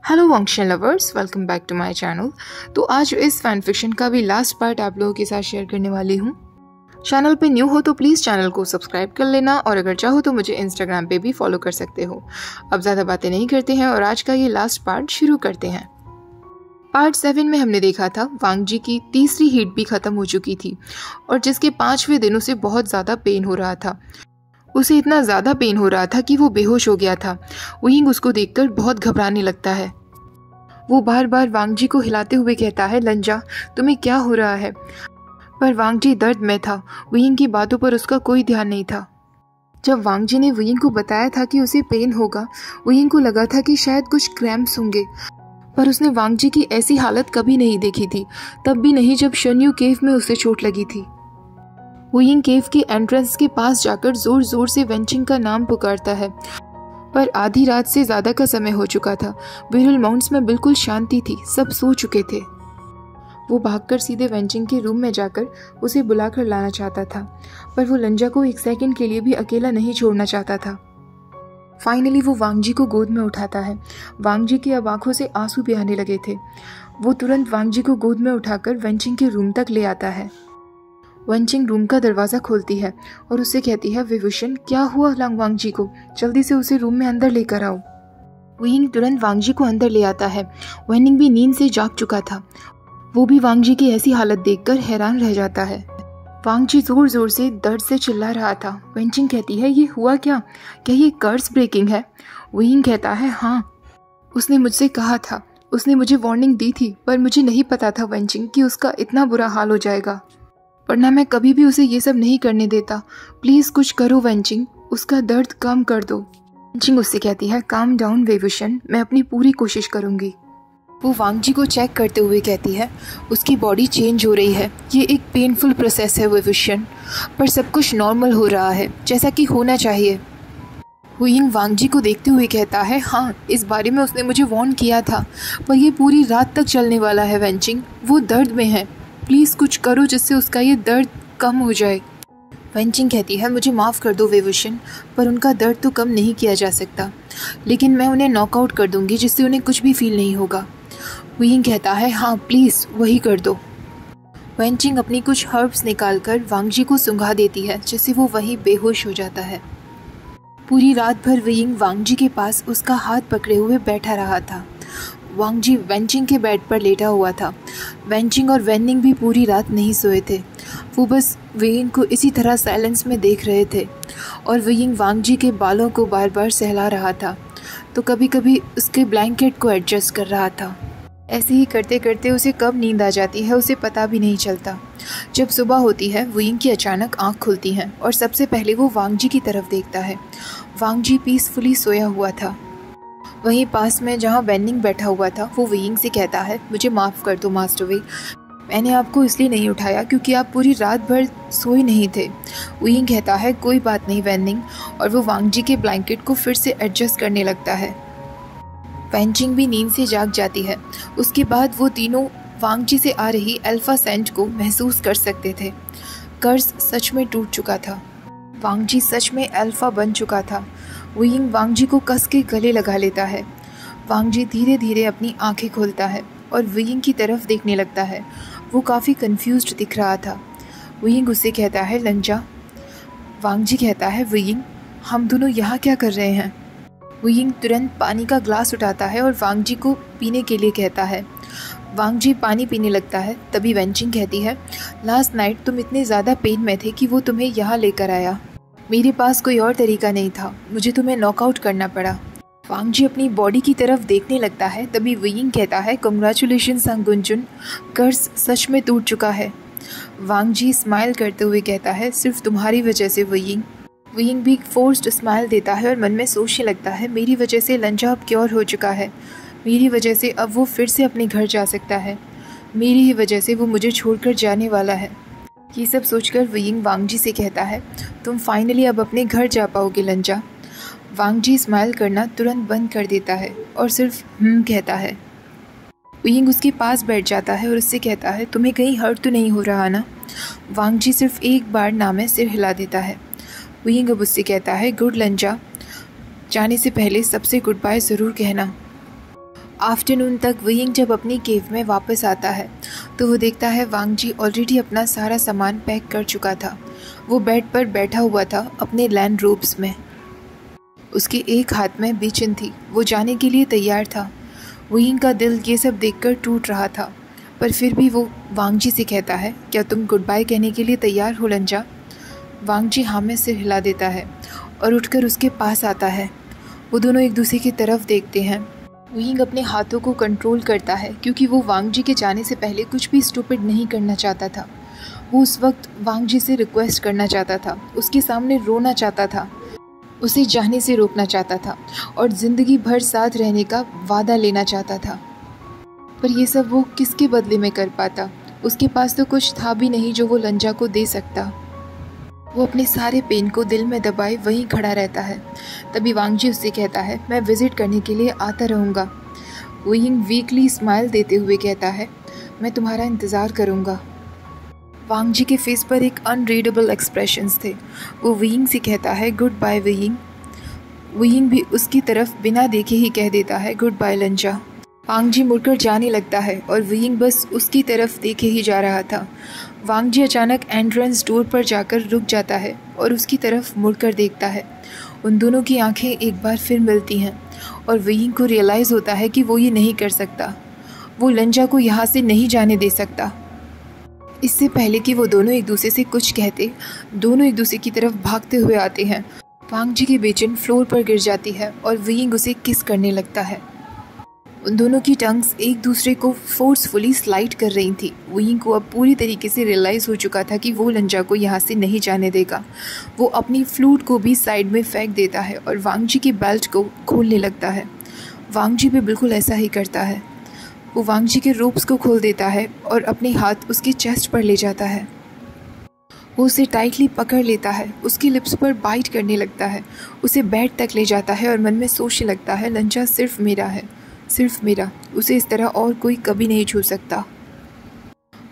Hello function lovers, welcome back to my channel. तो आज इस फैन फिक्शन का भी लास्ट पार्ट आप लोगों के साथ शेयर करने वाली हूँ। चैनल पे न्यू हो तो प्लीज़ चैनल को सब्सक्राइब कर लेना और अगर चाहो तो मुझे इंस्टाग्राम पे भी फॉलो कर सकते हो। अब ज़्यादा बातें नहीं करते हैं और आज का ये लास्ट पार्ट शुरू करते हैं। पार्ट 7 में हमने देखा था वांग जी की तीसरी हीट भी ख़त्म हो चुकी थी और जिसके 5वें दिन उसे बहुत ज़्यादा पेन हो रहा था। उसे इतना ज़्यादा पेन हो रहा था कि वो बेहोश हो गया था। वुयिंग उसको देखकर बहुत घबराने लगता है। वो बार बार वांग जी को हिलाते हुए कहता है, लंजा तुम्हें क्या हो रहा है? पर वांग जी दर्द में था। वुयिंग की बातों पर उसका कोई ध्यान नहीं था। जब वांग जी ने वुयिंग को बताया था कि उसे पेन होगा, वुयिंग को लगा था कि शायद कुछ क्रैम्प्स होंगे, पर उसने वांग जी की ऐसी हालत कभी नहीं देखी थी, तब भी नहीं जब शन्यू केव में उसे चोट लगी थी। वुयिंग केव के एंट्रेंस के पास जाकर जोर जोर से वेंचिंग का नाम पुकारता है, पर आधी रात से ज्यादा का समय हो चुका था। बिरल माउंट्स में बिल्कुल शांति थी, सब सो चुके थे। वो भागकर सीधे वेंचिंग के रूम में जाकर उसे बुलाकर लाना चाहता था, पर वो लंजा को एक सेकंड के लिए भी अकेला नहीं छोड़ना चाहता था। फाइनली वो वांग जी को गोद में उठाता है। वांग जी की अब आंखों से आंसू भी आने लगे थे। वो तुरंत वांग जी को गोद में उठाकर वेंचिंग के रूम तक ले आता है। वेंचिंग रूम का दरवाज़ा खोलती है और उससे कहती है, विभूषण क्या हुआ वांग जी को? जल्दी से उसे रूम में अंदर लेकर आओ। वुयिंग तुरंत वांग जी को अंदर ले आता है। वेनिंग भी नींद से जाग चुका था। वो भी वांग जी की ऐसी हालत देखकर हैरान रह जाता है। वांग जी जोर जोर से दर्द से चिल्ला रहा था। वेंचिंग कहती है, ये हुआ क्या ये कर्स ब्रेकिंग है? वुयिंग कहता है, हाँ, उसने मुझसे कहा था, उसने मुझे वार्निंग दी थी, पर मुझे नहीं पता था वेंचिंग कि उसका इतना बुरा हाल हो जाएगा, वरना मैं कभी भी उसे ये सब नहीं करने देता। प्लीज़ कुछ करो वेंचिंग, उसका दर्द कम कर दो। वेंचिंग उससे कहती है, काम डाउन वेवुशन, मैं अपनी पूरी कोशिश करूँगी। वो वांग जी को चेक करते हुए कहती है, उसकी बॉडी चेंज हो रही है, ये एक पेनफुल प्रोसेस है वेवुशन, पर सब कुछ नॉर्मल हो रहा है जैसा कि होना चाहिए। वुयिंग वांग जी को देखते हुए कहता है, हाँ, इस बारे में उसने मुझे वार्न किया था, पर ये पूरी रात तक चलने वाला है वेंचिंग, वो दर्द में है, प्लीज़ कुछ करो जिससे उसका ये दर्द कम हो जाए। वेंचिंग कहती है, मुझे माफ़ कर दो वेवुशन, पर उनका दर्द तो कम नहीं किया जा सकता, लेकिन मैं उन्हें नॉकआउट कर दूंगी जिससे उन्हें कुछ भी फील नहीं होगा। वुयिंग कहता है, हाँ प्लीज़ वही कर दो। वेंचिंग अपनी कुछ हर्ब्स निकालकर वांग जी को सुंघा देती है, जिससे वो वहीं बेहोश हो जाता है। पूरी रात भर वुयिंग वांग जी के पास उसका हाथ पकड़े हुए बैठा रहा था। वांग जी वेंचिंग के बेड पर लेटा हुआ था। वेंचिंग और वेनिंग भी पूरी रात नहीं सोए थे। वो बस वुयिंग को इसी तरह साइलेंस में देख रहे थे और वुयिंग वांग जी के बालों को बार बार सहला रहा था, तो कभी कभी उसके ब्लैंकेट को एडजस्ट कर रहा था। ऐसे ही करते करते उसे कब नींद आ जाती है उसे पता भी नहीं चलता। जब सुबह होती है, वुयिंग की अचानक आँख खुलती हैं और सबसे पहले वो वांग जी की तरफ देखता है। वांग जी पीसफुली सोया हुआ था। वहीं पास में जहाँ वेनिंग बैठा हुआ था, वो वुयिंग से कहता है, मुझे माफ़ कर दो मास्टर वे, मैंने आपको इसलिए नहीं उठाया क्योंकि आप पूरी रात भर सोए नहीं थे। वुयिंग कहता है, कोई बात नहीं वेनिंग, और वो वांग जी के ब्लैंकेट को फिर से एडजस्ट करने लगता है। वेंचिंग भी नींद से जाग जाती है। उसके बाद वो तीनों वांग जी से आ रही अल्फा सेंट को महसूस कर सकते थे। कर्ज सच में टूट चुका था। वांग जी सच में अल्फा बन चुका था। वुयिंग वांग जी को कस के गले लगा लेता है। वांग जी धीरे धीरे अपनी आंखें खोलता है और वुयिंग की तरफ देखने लगता है। वो काफ़ी कंफ्यूज्ड दिख रहा था। वुयिंग उससे कहता है, लंजा। वांग जी कहता है, वुयिंग हम दोनों यहाँ क्या कर रहे हैं? वुयिंग तुरंत पानी का ग्लास उठाता है और वांग जी को पीने के लिए कहता है। वांग जी पानी पीने लगता है। तभी वेंचिंग कहती है, लास्ट नाइट तुम इतने ज़्यादा पेन में थे कि वो तुम्हें यहाँ लेकर आया। मेरे पास कोई और तरीका नहीं था, मुझे तुम्हें नॉकआउट करना पड़ा। वांग जी अपनी बॉडी की तरफ देखने लगता है। तभी वुयिंग कहता है, कंग्रेचुलेशन सांगुनजुन, कर्ज सच में टूट चुका है। वांग जी स्माइल करते हुए कहता है, सिर्फ तुम्हारी वजह से वुयिंग। वुयिंग भी फोर्स्ड स्माइल देता है और मन में सोचने लगता है, मेरी वजह से लंजा अब क्योर हो चुका है, मेरी वजह से अब वो फिर से अपने घर जा सकता है, मेरी ही वजह से वो मुझे छोड़कर जाने वाला है। ये सब सोचकर वुयिंग वांग जी से कहता है, तुम फाइनली अब अपने घर जा पाओगे लंजा। वांग जी स्माइल करना तुरंत बंद कर देता है और सिर्फ कहता है। वुयिंग उसके पास बैठ जाता है और उससे कहता है, तुम्हें कहीं हर्ट तो नहीं हो रहा ना? वांग जी सिर्फ एक बार नामे सिर हिला देता है। वुयिंग अब उससे कहता है, गुड लंजा, जाने से पहले सबसे गुड बाय ज़रूर कहना। आफ्टरनून तक वुयिंग जब अपनी केव में वापस आता है तो वो देखता है वांग जी ऑलरेडी अपना सारा सामान पैक कर चुका था। वो बेड पर बैठा हुआ था अपने लैंड रोब्स में। उसके एक हाथ में बेचन थी, वो जाने के लिए तैयार था। वुयिंग का दिल ये सब देखकर टूट रहा था, पर फिर भी वो वांग जी से कहता है, क्या तुम गुड बाय कहने के लिए तैयार हो लंजा? वांग जी हाँ में सिर हिला देता है और उठकर उसके पास आता है। वो दोनों एक दूसरे की तरफ देखते हैं। वुयिंग अपने हाथों को कंट्रोल करता है क्योंकि वो वांग जी के जाने से पहले कुछ भी स्टूपिड नहीं करना चाहता था। वो उस वक्त वांग जी से रिक्वेस्ट करना चाहता था, उसके सामने रोना चाहता था, उसे जाने से रोकना चाहता था और ज़िंदगी भर साथ रहने का वादा लेना चाहता था। पर ये सब वो किसके बदले में कर पाता? उसके पास तो कुछ था भी नहीं जो वो लंजा को दे सकता। वो अपने सारे पेन को दिल में दबाए वहीं खड़ा रहता है। तभी वांग जी उससे कहता है, मैं विज़िट करने के लिए आता रहूँगा। वुयिंग वीकली स्माइल देते हुए कहता है, मैं तुम्हारा इंतज़ार करूँगा। वांग जी के फेस पर एक अनरीडेबल एक्सप्रेशंस थे। वो वुयिंग से कहता है, गुड बाय वुयिंग। वुयिंग भी उसकी तरफ बिना देखे ही कह देता है, गुड बाय लंजा। वांग जी मुड़कर जाने लगता है और वुयिंग बस उसकी तरफ देखे ही जा रहा था। वांग जी अचानक एंट्रेंस डोर पर जाकर रुक जाता है और उसकी तरफ मुड़कर देखता है। उन दोनों की आंखें एक बार फिर मिलती हैं और वुयिंग को रियलाइज़ होता है कि वो ये नहीं कर सकता। वो लंजा को यहाँ से नहीं जाने दे सकता। इससे पहले कि वो दोनों एक दूसरे से कुछ कहते, दोनों एक दूसरे की तरफ भागते हुए आते हैं। वांग जी की बेचन फ्लोर पर गिर जाती है और वुयिंग उसे किस करने लगता है। उन दोनों की टंग्स एक दूसरे को फोर्सफुली स्लाइड कर रही थी। वुयिंग को अब पूरी तरीके से रियलाइज़ हो चुका था कि वो लंजा को यहाँ से नहीं जाने देगा। वो अपनी फ्लूट को भी साइड में फेंक देता है और वांग जी की बेल्ट को खोलने लगता है। वांग जी भी बिल्कुल ऐसा ही करता है। वो वांग जी के रोप्स को खोल देता है और अपने हाथ उसकी चेस्ट पर ले जाता है। वो उसे टाइटली पकड़ लेता है, उसकी लिप्स पर बाइट करने लगता है, उसे बेड तक ले जाता है और मन में सोचने लगता है, लंजा सिर्फ मेरा है, सिर्फ मेरा, उसे इस तरह और कोई कभी नहीं छू सकता।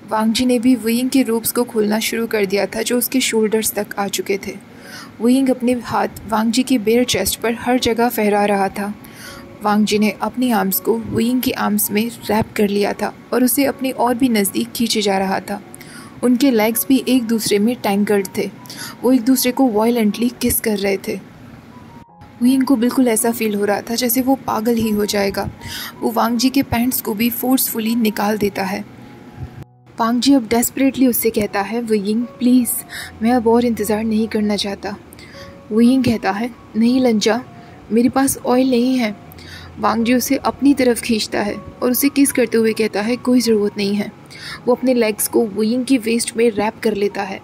वांग जी ने भी वुयिंग के रोप्स को खोलना शुरू कर दिया था जो उसके शोल्डर्स तक आ चुके थे। वुयिंग अपने हाथ वांग जी की बेयर चेस्ट पर हर जगह फहरा रहा था। वांग जी ने अपनी आर्म्स को वुयिंग की आर्म्स में रैप कर लिया था और उसे अपने और भी नज़दीक खींचे जा रहा था। उनके लेग्स भी एक दूसरे में टैंगल्ड थे। वो एक दूसरे को वायलेंटली किस कर रहे थे। वुयिंग को बिल्कुल ऐसा फील हो रहा था जैसे वो पागल ही हो जाएगा। वो वांग जी के पैंट्स को भी फोर्सफुली निकाल देता है। वांग जी अब डेस्परेटली उससे कहता है, वुयिंग प्लीज़, मैं अब और इंतज़ार नहीं करना चाहता। वुयिंग कहता है, नहीं लंजा, मेरे पास ऑयल नहीं है। वांग जी उसे अपनी तरफ खींचता है और उसे किस करते हुए कहता है, कोई ज़रूरत नहीं है। वो अपने लेग्स को वुयिंग की वेस्ट में रैप कर लेता है।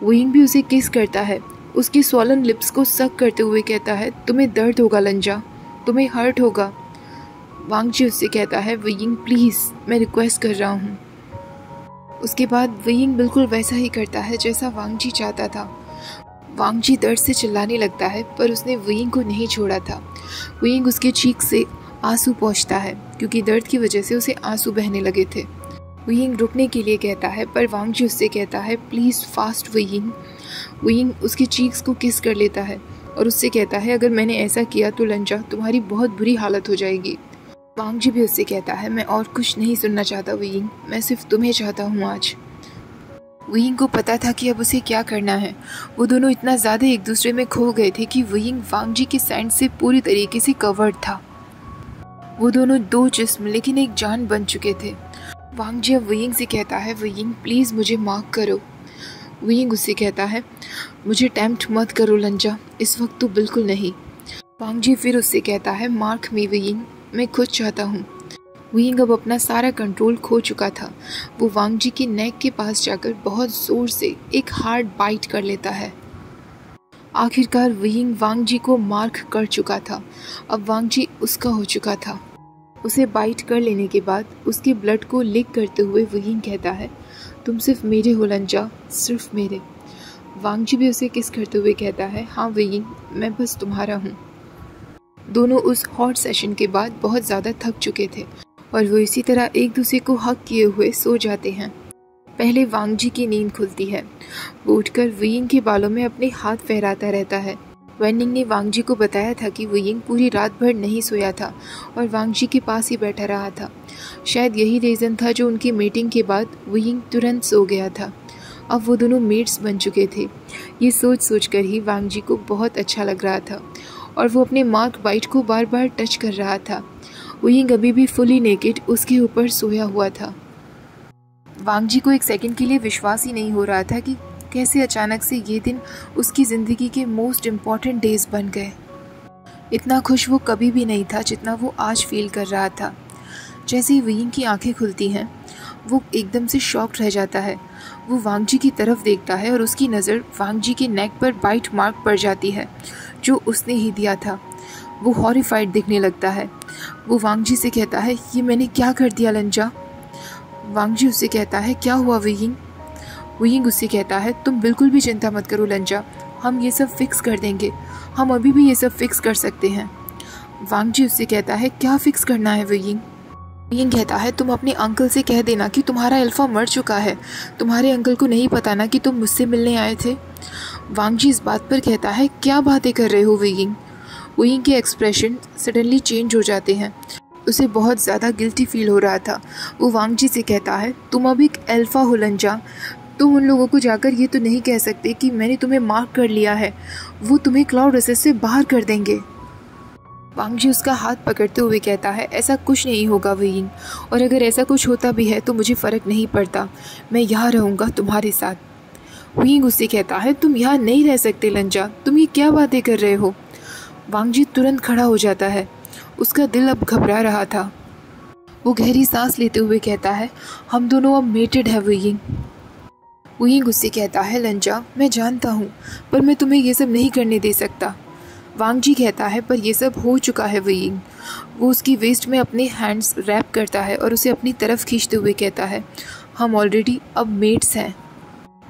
वुयिंग भी उसे किस करता है, उसकी स्वॉलन लिप्स को सक करते हुए कहता है, तुम्हें दर्द होगा लंजा, तुम्हें हर्ट होगा। वांग जी उससे कहता है, वुयिंग प्लीज़, मैं रिक्वेस्ट कर रहा हूँ। उसके बाद वुयिंग बिल्कुल वैसा ही करता है जैसा वांग जी चाहता था। वांग जी दर्द से चिल्लाने लगता है पर उसने वुयिंग को नहीं छोड़ा था। वुयिंग उसके चीक से आंसू पोंछता है क्योंकि दर्द की वजह से उसे आंसू बहने लगे थे। वुयिंग रुकने के लिए कहता है पर वांग जी उससे कहता है, प्लीज़ फास्ट वुयिंग। वुयिंग उसके चीक्स को किस कर लेता है और उससे कहता है, अगर मैंने ऐसा किया तो लंजा, तुम्हारी बहुत बुरी हालत हो जाएगी। वांग जी भी उससे कहता है, मैं और कुछ नहीं सुनना चाहता वुयिंग, मैं सिर्फ तुम्हें चाहता हूँ आज। वुयिंग को पता था कि अब उसे क्या करना है। वो दोनों इतना ज़्यादा एक दूसरे में खो गए थे कि वुयिंग वांग जी के सैंड से पूरी तरीके से कवर्ड था। वो दोनों दो जिस्म लेकिन एक जान बन चुके थे। वांग जी अब वुयिंग से कहता है, वुयिंग प्लीज़ मुझे माफ़ करो। वुयिंग उससे कहता है, मुझे टेम्प्ट मत करो लंजा, इस वक्त तो बिल्कुल नहीं। वांग जी फिर उससे कहता है, मार्क मी वुयिंग, मैं खुद चाहता हूँ। वुयिंग अब अपना सारा कंट्रोल खो चुका था। वो वांग जी की नेक के पास जाकर बहुत ज़ोर से एक हार्ड बाइट कर लेता है। आखिरकार वुयिंग वांग जी को मार्क कर चुका था। अब वांग जी उसका हो चुका था। उसे बाइट कर लेने के बाद उसके ब्लड को लिक करते हुए वुयिंग कहता है, तुम सिर्फ मेरे हो लंजा, सिर्फ मेरे। वांग जी भी उसे किस करते हुए कहता है, हाँ वुयिंग, मैं बस तुम्हारा हूँ। दोनों उस हॉट सेशन के बाद बहुत ज़्यादा थक चुके थे और वो इसी तरह एक दूसरे को हक किए हुए सो जाते हैं। पहले वांग जी की नींद खुलती है। वो उठकर वुयिंग के बालों में अपने हाथ फहराता रहता है। वेनिंग ने वांग जी को बताया था कि वुयिंग पूरी रात भर नहीं सोया था और वांग जी के पास ही बैठा रहा था। शायद यही रीज़न था जो उनकी मीटिंग के बाद वुयिंग तुरंत सो गया था। अब वो दोनों मेट्स बन चुके थे। ये सोच सोच कर ही वांग जी को बहुत अच्छा लग रहा था और वो अपने मार्क बाइट को बार बार टच कर रहा था। वुयिंग अभी भी फुली नेकेड उसके ऊपर सोया हुआ था। वांग जी को एक सेकंड के लिए विश्वास ही नहीं हो रहा था कि कैसे अचानक से ये दिन उसकी ज़िंदगी के मोस्ट इम्पॉर्टेंट डेज बन गए। इतना खुश वो कभी भी नहीं था जितना वो आज फील कर रहा था। जैसे ही वुयिंग की आंखें खुलती हैं वो एकदम से शॉक्ड रह जाता है। वो वांग जी की तरफ देखता है और उसकी नज़र वांग जी के नेक पर बाइट मार्क पड़ जाती है जो उसने ही दिया था। वो हॉरिफाइड दिखने लगता है। वो वांग जी से कहता है, ये मैंने क्या कर दिया लंजा? वांग जी उससे कहता है, क्या हुआ वुयिंग? वुयिंग उससे कहता है, तुम बिल्कुल भी चिंता मत करो लंजा, हम ये सब फिक्स कर देंगे, हम अभी भी ये सब फिक्स कर सकते हैं। वांग जी उससे कहता है, क्या फिक्स करना है वुयिंग? वुयिंग कहता है, तुम अपने अंकल से कह देना कि तुम्हारा अल्फा मर चुका है। तुम्हारे अंकल को नहीं पता ना कि तुम मुझसे मिलने आए थे। वांग जी इस बात पर कहता है, क्या बातें कर रहे हो वुयिंग? वुयिंग के एक्सप्रेशन सडनली चेंज हो जाते हैं। उसे बहुत ज़्यादा गिल्टी फील हो रहा था। वो वांग जी से कहता है, तुम अब एक अल्फा हो लंजा। तुम उन लोगों को जाकर ये तो नहीं कह सकते कि मैंने तुम्हें मार्क कर लिया है। वो तुम्हें क्लाउड रेसेस से बाहर कर देंगे। वांग जी उसका हाथ पकड़ते हुए कहता है, ऐसा कुछ नहीं होगा वुयिंग, और अगर ऐसा कुछ होता भी है तो मुझे फ़र्क नहीं पड़ता, मैं यहाँ रहूँगा तुम्हारे साथ। वुयिंग उससे कहता है, तुम यहाँ नहीं रह सकते लंजा, तुम ये क्या बातें कर रहे हो? वांग जी तुरंत खड़ा हो जाता है। उसका दिल अब घबरा रहा था। वो गहरी सांस लेते हुए कहता है, हम दोनों अब मेटेड है वुयिंग। वुयिंग उससे कहता है, लंजा मैं जानता हूँ, पर मैं तुम्हें ये सब नहीं करने दे सकता। वांग जी कहता है, पर ये सब हो चुका है वुयिंग। वो उसकी वेस्ट में अपने हैंड्स रैप करता है और उसे अपनी तरफ खींचते हुए कहता है, हम ऑलरेडी अब मेट्स हैं।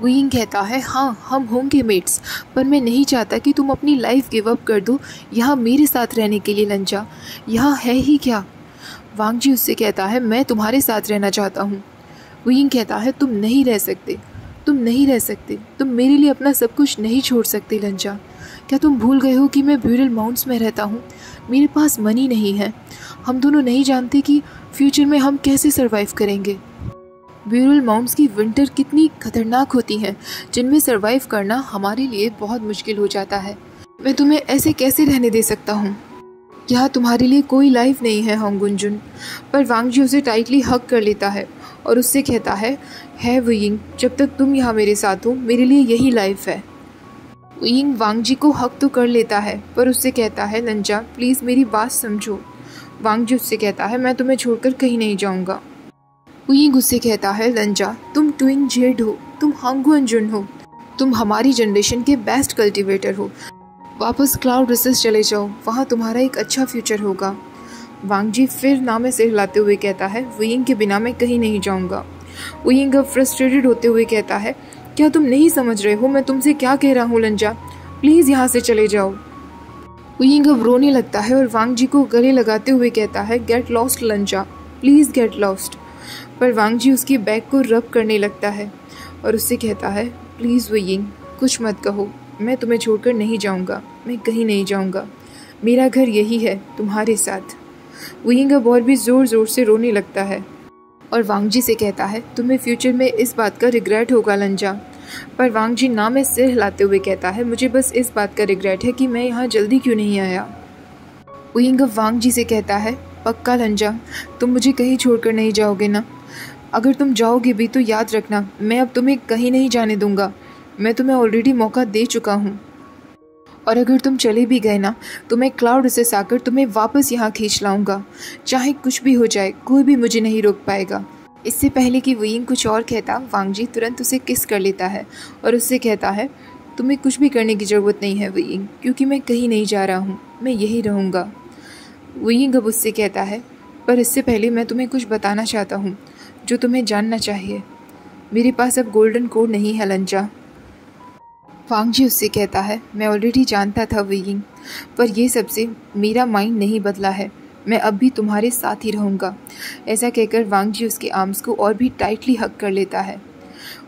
वुयिंग कहता है, हाँ हम होंगे मेट्स, पर मैं नहीं चाहता कि तुम अपनी लाइफ गिव अप कर दो यहाँ मेरे साथ रहने के लिए लंजा। यहाँ है ही क्या? वांग जी उससे कहता है, मैं तुम्हारे साथ रहना चाहता हूँ। वुयिंग कहता है, तुम नहीं रह सकते, तुम नहीं रह सकते, तुम मेरे लिए अपना सब कुछ नहीं छोड़ सकते लंजा। क्या तुम भूल गए हो कि मैं ब्यूरल माउंट्स में रहता हूँ? मेरे पास मनी नहीं है। हम दोनों नहीं जानते कि फ्यूचर में हम कैसे सरवाइव करेंगे। ब्यूरल माउंट्स की विंटर कितनी खतरनाक होती हैं, जिनमें सरवाइव करना हमारे लिए बहुत मुश्किल हो जाता है। मैं तुम्हें ऐसे कैसे रहने दे सकता हूँ? यहाँ तुम्हारे लिए कोई लाइफ नहीं है होंगुंजुन। पर वांग जी उसे टाइटली हग कर लेता है और उससे कहता है वुयिंग, जब तक तुम यहाँ मेरे साथ हो मेरे लिए यही लाइफ है। वुयिंग वांग जी को हक तो कर लेता है पर उससे कहता है, लंजा प्लीज़ मेरी बात समझो। वांग जी उससे कहता है, मैं तुम्हें छोड़कर कहीं नहीं जाऊँगा। वुयिंग उससे कहता है, लंजा तुम ट्विन जेड हो, तुम होंगुंजुन हो, तुम हमारी जनरेशन के बेस्ट कल्टिवेटर हो। वापस क्लाउड रेसेस चले जाओ, वहाँ तुम्हारा एक अच्छा फ्यूचर होगा। वांग जी फिर नामे से हिलाते हुए कहता है, वुयिंग के बिना मैं कहीं नहीं जाऊँगा। वुयिंग अब फ्रस्ट्रेटेड होते हुए कहता है, क्या तुम नहीं समझ रहे हो मैं तुमसे क्या कह रहा हूँ लंजा? प्लीज़ यहाँ से चले जाओ। वुयिंग अब रोने लगता है और वांग जी को गले लगाते हुए कहता है, get lost लंजा, please get lost. पर वांग जी उसकी बैक को रब करने लगता है और उससे कहता है, प्लीज़ वुयिंग कुछ मत कहो, मैं तुम्हें छोड़कर नहीं जाऊँगा, मैं कहीं नहीं जाऊँगा, मेरा घर यही है तुम्हारे साथ। वुयिंग अब और भी ज़ोर ज़ोर से रोने लगता है और वांग जी से कहता है, तुम्हें फ्यूचर में इस बात का रिग्रेट होगा लंजा। पर वांग जी ना में सिर हिलाते हुए कहता है, मुझे बस इस बात का रिग्रेट है कि मैं यहाँ जल्दी क्यों नहीं आया। वुयिंग अब वांग जी से कहता है, पक्का लंजा तुम मुझे कहीं छोड़कर नहीं जाओगे ना? अगर तुम जाओगे भी तो याद रखना मैं अब तुम्हें कहीं नहीं जाने दूंगा, मैं तुम्हें ऑलरेडी मौका दे चुका हूँ। और अगर तुम चले भी गए ना तो मैं क्लाउड रेसेस आकर तुम्हें वापस यहाँ खींच लाऊंगा, चाहे कुछ भी हो जाए कोई भी मुझे नहीं रोक पाएगा। इससे पहले कि वुयिंग कुछ और कहता, वांग जी तुरंत उसे किस कर लेता है और उससे कहता है, तुम्हें कुछ भी करने की ज़रूरत नहीं है वुयिंग, क्योंकि मैं कहीं नहीं जा रहा हूँ, मैं यहीं रहूँगा। वुयिंग अब उससे कहता है, पर इससे पहले मैं तुम्हें कुछ बताना चाहता हूँ जो तुम्हें जानना चाहिए। मेरे पास अब गोल्डन कोड नहीं है लंजा। वांग जी उससे कहता है, मैं ऑलरेडी जानता था वुयिंग, पर ये सबसे मेरा माइंड नहीं बदला है, मैं अब भी तुम्हारे साथ ही रहूँगा। ऐसा कहकर वांग जी उसके आर्म्स को और भी टाइटली हग कर लेता है।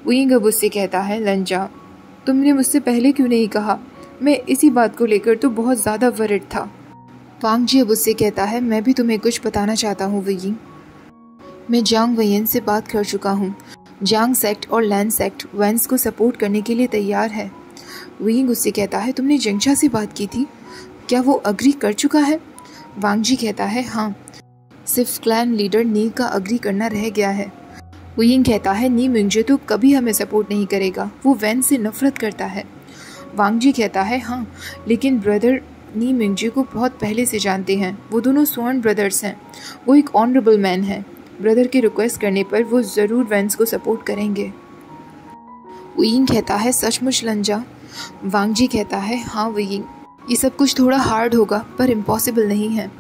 वुयिंग अब उससे कहता है, लंजा तुमने मुझसे पहले क्यों नहीं कहा? मैं इसी बात को लेकर तो बहुत ज़्यादा वरिड था। वांग जी अब उससे कहता है, मैं भी तुम्हें कुछ बताना चाहता हूँ वयिंग। मैं जांग वैन से बात कर चुका हूँ। जांग सेक्ट और लैन सेक्ट वेंस को सपोर्ट करने के लिए तैयार है। वयिंग उससे कहता है, तुमने जंगशा से बात की थी, क्या वो अग्री कर चुका है? वांग जी कहता है, हाँ, सिर्फ क्लैन लीडर नी का अग्री करना रह गया है। वयिंग कहता है, नी मिंगजे तो कभी हमें सपोर्ट नहीं करेगा, वो वैन से नफरत करता है। वांग जी कहता है, हाँ, लेकिन ब्रदर नी मिंगजे को बहुत पहले से जानते हैं, वो दोनों स्वर्ण ब्रदर्स हैं, वो एक ऑनरेबल मैन है, ब्रदर के रिक्वेस्ट करने पर वो ज़रूर वैंस को सपोर्ट करेंगे। वयिंग कहता है, सचमुच लंजा? वांग जी कहता है, हाँ वयिंग, ये सब कुछ थोड़ा हार्ड होगा पर इम्पॉसिबल नहीं है।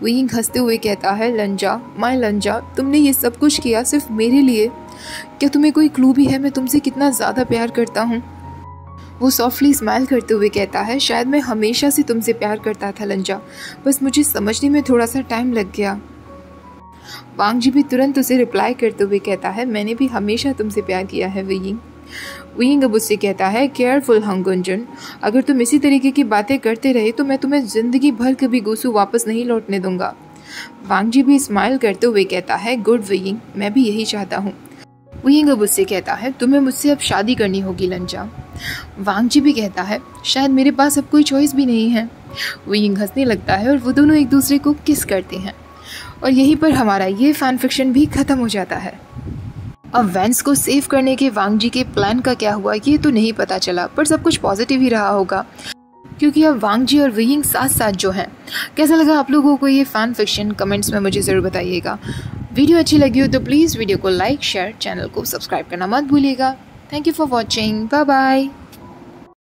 वयिंग हंसते हुए कहता है, लंजा, माय लंजा, तुमने ये सब कुछ किया सिर्फ मेरे लिए? क्या तुम्हें कोई क्लू भी है मैं तुमसे कितना ज़्यादा प्यार करता हूँ? वो सॉफ्टली स्माइल करते हुए कहता है, शायद मैं हमेशा से तुमसे प्यार करता था लंजा, बस मुझे समझने में थोड़ा सा टाइम लग गया। वांग जी भी तुरंत उसे रिप्लाई करते हुए कहता है, मैंने भी हमेशा तुमसे प्यार किया है वयिंग। वयिंग अब उससे कहता है, केयरफुल हंगुंजन, अगर तुम इसी तरीके की बातें करते रहे तो मैं तुम्हें ज़िंदगी भर कभी गुसु वापस नहीं लौटने दूंगा। वांग जी भी स्माइल करते हुए कहता है, गुड वयिंग, मैं भी यही चाहता हूँ। वयिंग अब उससे कहता है, तुम्हें मुझसे अब शादी करनी होगी लंजा। वांग जी भी कहता है, शायद मेरे पास अब कोई चॉइस भी नहीं है। वयिंग हंसने लगता है और वो दोनों एक दूसरे को किस करते हैं और यहीं पर हमारा ये फैन फिक्शन भी ख़त्म हो जाता है। अब वैंस को सेव करने के वांग जी के प्लान का क्या हुआ ये तो नहीं पता चला, पर सब कुछ पॉजिटिव ही रहा होगा क्योंकि अब वांग जी और वयिंग साथ साथ जो हैं। कैसा लगा आप लोगों को ये फैन फिक्शन? कमेंट्स में मुझे ज़रूर बताइएगा। वीडियो अच्छी लगी हो तो प्लीज़ वीडियो को लाइक, शेयर, चैनल को सब्सक्राइब करना मत भूलिएगा। Thank you for watching. Bye bye.